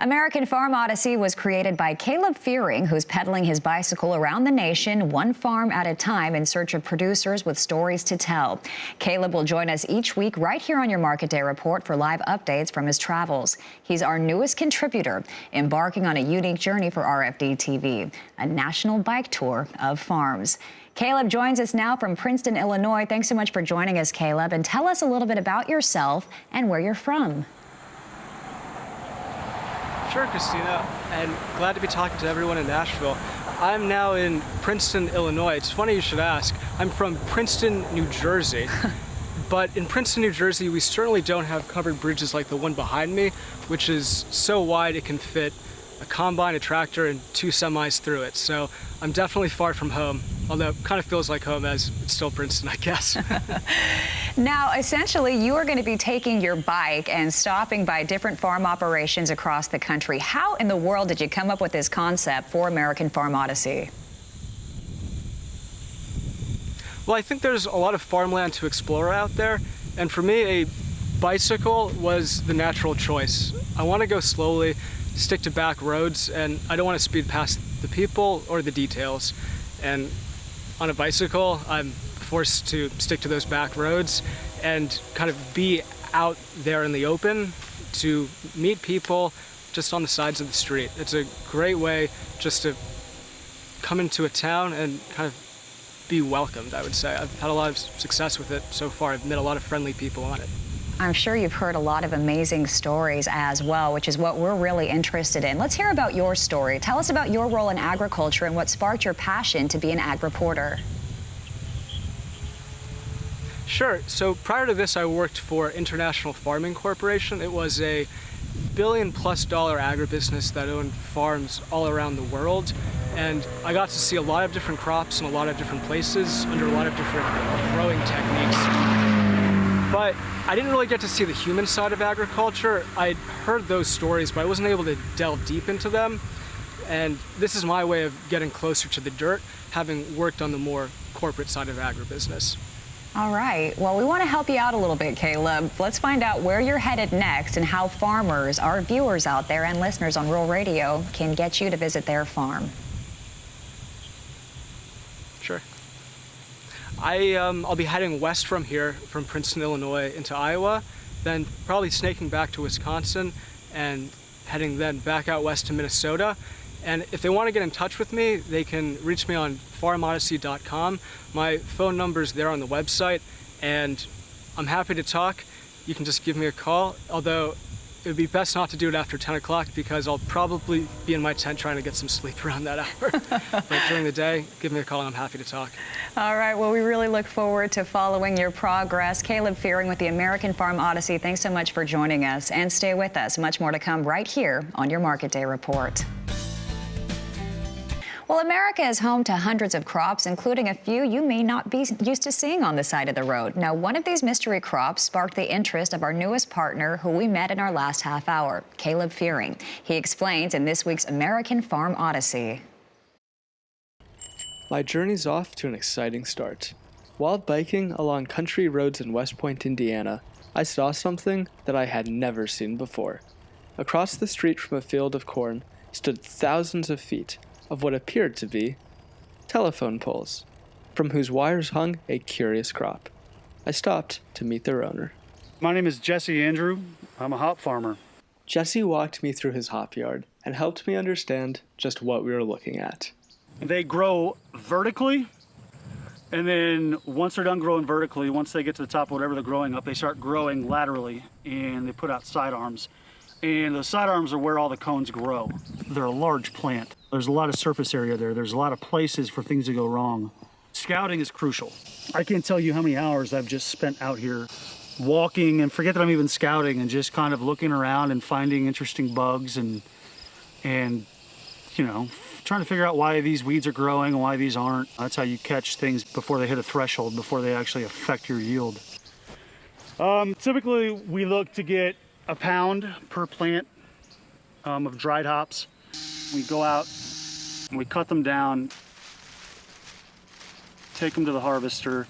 American Farm Odyssey was created by Caleb Feiring, who's pedaling his bicycle around the nation, one farm at a time, in search of producers with stories to tell. Caleb will join us each week right here on your Market Day Report for live updates from his travels. He's our newest contributor, embarking on a unique journey for RFD-TV, a national bike tour of farms. Caleb joins us now from Princeton, Illinois. Thanks so much for joining us, Caleb, and tell us a little bit about yourself and where you're from. Sure, Christina, and glad to be talking to everyone in Nashville. I'm now in Princeton, Illinois. It's funny you should ask. I'm from Princeton, New Jersey. But in Princeton, New Jersey, we certainly don't have covered bridges like the one behind me, which is so wide it can fit a combine, a tractor, and 2 semis through it. So I'm definitely far from home, although it kind of feels like home as it's still Princeton, I guess. Now, essentially, you are going to be taking your bike and stopping by different farm operations across the country. How in the world did you come up with this concept for American Farm Odyssey? Well, I think there's a lot of farmland to explore out there, and for me, a bicycle was the natural choice. I want to go slowly, stick to back roads, and I don't want to speed past the people or the details. And on a bicycle, I'm forced to stick to those back roads and kind of be out there in the open to meet people just on the sides of the street. It's a great way just to come into a town and kind of be welcomed, I would say. I've had a lot of success with it so far. I've met a lot of friendly people on it. I'm sure you've heard a lot of amazing stories as well, which is what we're really interested in. Let's hear about your story. Tell us about your role in agriculture and what sparked your passion to be an ag reporter. Sure. So prior to this, I worked for International Farming Corporation. It was a $1 billion+ agribusiness that owned farms all around the world. And I got to see a lot of different crops in a lot of different places under a lot of different growing techniques. But I didn't really get to see the human side of agriculture. I'd heard those stories, but I wasn't able to delve deep into them. And this is my way of getting closer to the dirt, having worked on the more corporate side of agribusiness. All right. Well, we want to help you out a little bit, Caleb. Let's find out where you're headed next and how farmers, our viewers out there and listeners on Rural Radio, can get you to visit their farm. Sure. I'll be heading west from here, from Princeton, Illinois, into Iowa, then probably snaking back to Wisconsin and heading then back out west to Minnesota. And if they want to get in touch with me, they can reach me on farmodyssey.com. My phone number's there on the website, and I'm happy to talk. You can just give me a call, although it would be best not to do it after 10 o'clock because I'll probably be in my tent trying to get some sleep around that hour. But during the day, give me a call and I'm happy to talk. All right. Well, we really look forward to following your progress. Caleb Feiring with the American Farm Odyssey, thanks so much for joining us. And stay with us. Much more to come right here on your Market Day Report. Well, America is home to hundreds of crops, including a few you may not be used to seeing on the side of the road. Now, one of these mystery crops sparked the interest of our newest partner, who we met in our last half hour, Caleb Feiring. He explains in this week's American Farm Odyssey. My journey's off to an exciting start. While biking along country roads in West Point, Indiana, I saw something that I had never seen before. Across the street from a field of corn stood thousands of feet of what appeared to be telephone poles, from whose wires hung a curious crop. I stopped to meet their owner. My name is Jesse Andrew. I'm a hop farmer. Jesse walked me through his hop yard and helped me understand just what we were looking at. They grow vertically, and then once they're done growing vertically, once they get to the top of whatever they're growing up, they start growing laterally, and they put out side arms. And the side arms are where all the cones grow. They're a large plant. There's a lot of surface area there. There's a lot of places for things to go wrong. Scouting is crucial. I can't tell you how many hours I've just spent out here walking, and forget that I'm even scouting, and just kind of looking around and finding interesting bugs and you know, trying to figure out why these weeds are growing and why these aren't. That's how you catch things before they hit a threshold, before they actually affect your yield. Typically, we look to get a pound per plant of dried hops. We go out and we cut them down, take them to the harvester,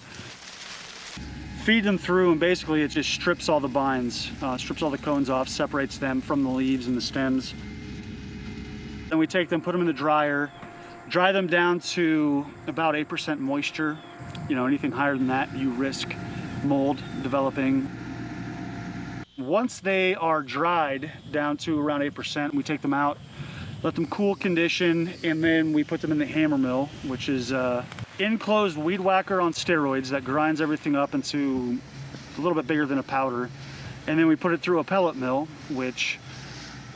feed them through, and basically it just strips all the vines, strips all the cones off, separates them from the leaves and the stems. Then we take them, put them in the dryer, dry them down to about 8% moisture. You know, anything higher than that, you risk mold developing. Once they are dried down to around 8%, we take them out, let them cool condition, and then we put them in the hammer mill, which is enclosed weed whacker on steroids that grinds everything up into a little bit bigger than a powder. And then we put it through a pellet mill, which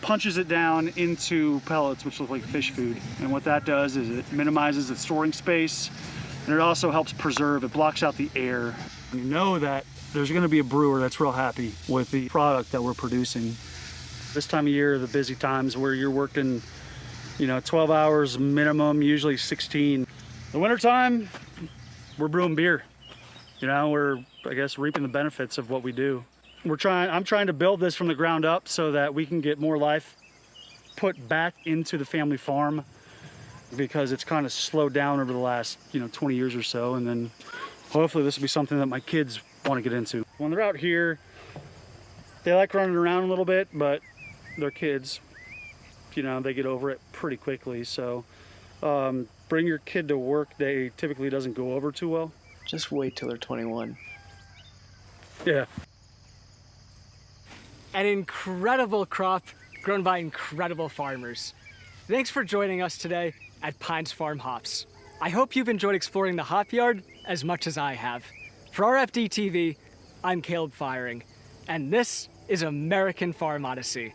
punches it down into pellets, which look like fish food. And what that does is it minimizes the storing space, and it also helps preserve, it blocks out the air. You know that there's gonna be a brewer that's real happy with the product that we're producing. This time of year, the busy times where you're working, you know, 12 hours minimum, usually 16. The wintertime, we're brewing beer. You know, we're, I guess, reaping the benefits of what we do. I'm trying to build this from the ground up so that we can get more life put back into the family farm, because it's kind of slowed down over the last, 20 years or so. And then hopefully this will be something that my kids want to get into. When they're out here, they like running around a little bit, but they're kids. They get over it pretty quickly. So bring your kid to work day typically doesn't go over too well. Just wait till they're 21. Yeah. An incredible crop grown by incredible farmers. Thanks for joining us today at Pines Farm Hops. I hope you've enjoyed exploring the hop yard as much as I have. For RFD-TV, I'm Caleb Feiring, and this is American Farm Odyssey.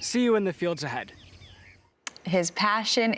See you in the fields ahead. His passion